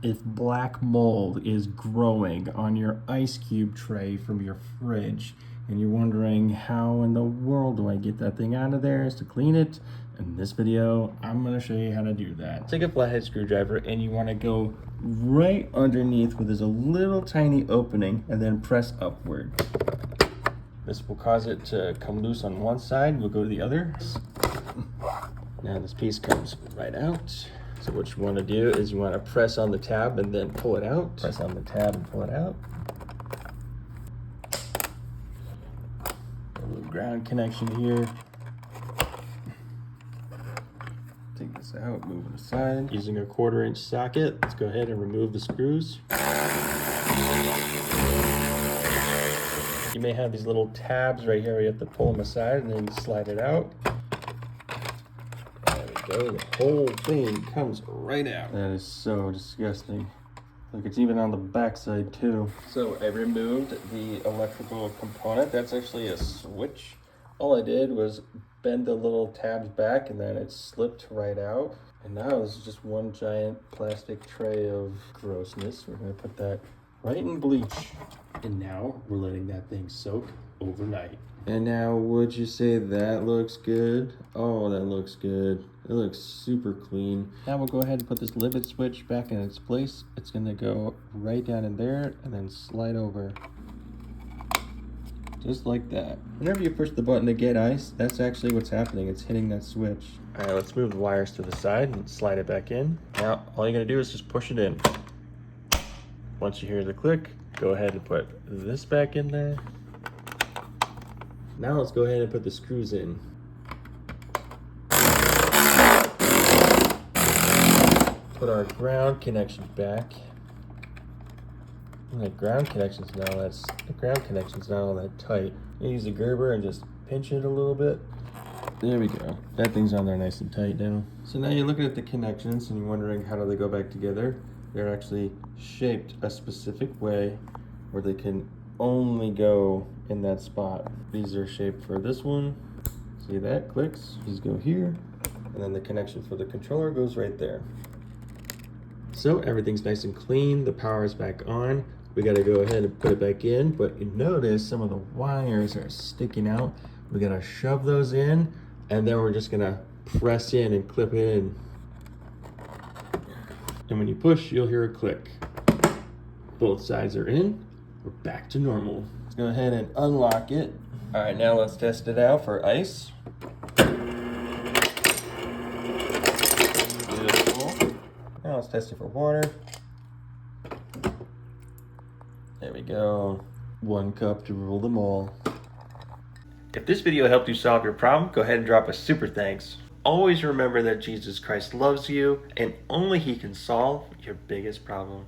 if black mold is growing on your ice cube tray from your fridge and you're wondering how in the world do I get that thing out of there is to clean it, in this video I'm going to show you how to do that. Take a flathead screwdriver and you want to go right underneath where there's a little tiny opening and then press upward. This will cause it to come loose on one side. We'll go to the other. Now this piece comes right out. So what you want to do is you want to press on the tab and then pull it out. Press on the tab and pull it out. A little ground connection here. Take this out, move it aside. Using a 1/4-inch socket, let's go ahead and remove the screws. You may have these little tabs right here where you have to pull them aside and then slide it out. There we go, the whole thing comes right out. That is so disgusting. Look, it's even on the back side too. So I removed the electrical component. That's actually a switch. All I did was bend the little tabs back and then it slipped right out. And now this is just one giant plastic tray of grossness. We're gonna put that right in bleach. And now we're letting that thing soak overnight. And now would you say that looks good? Oh, that looks good. It looks super clean. Now we'll go ahead and put this livid switch back in its place. It's gonna go right down in there and then slide over. Just like that. Whenever you push the button to get ice, that's actually what's happening. It's hitting that switch. All right, let's move the wires to the side and slide it back in. Now, all you're gonna do is just push it in. Once you hear the click, go ahead and put this back in there. Now let's go ahead and put the screws in. Put our ground connection back. And the ground connection's not all that tight. You use a gerber and just pinch it a little bit. There we go. That thing's on there nice and tight now. So now you're looking at the connections and you're wondering how do they go back together. They're actually shaped a specific way where they can only go in that spot. These are shaped for this one. See that? Clicks. These go here. And then the connection for the controller goes right there. So everything's nice and clean. The power is back on. We got to go ahead and put it back in. But you notice some of the wires are sticking out. We got to shove those in. And then we're just going to press in and clip it in. And when you push, you'll hear a click. Both sides are in. We're back to normal. Let's go ahead and unlock it. All right, now let's test it out for ice. Beautiful. Now let's test it for water. There we go. 1 cup to rule them all. If this video helped you solve your problem, go ahead and drop a super thanks. Always remember that Jesus Christ loves you and only He can solve your biggest problem.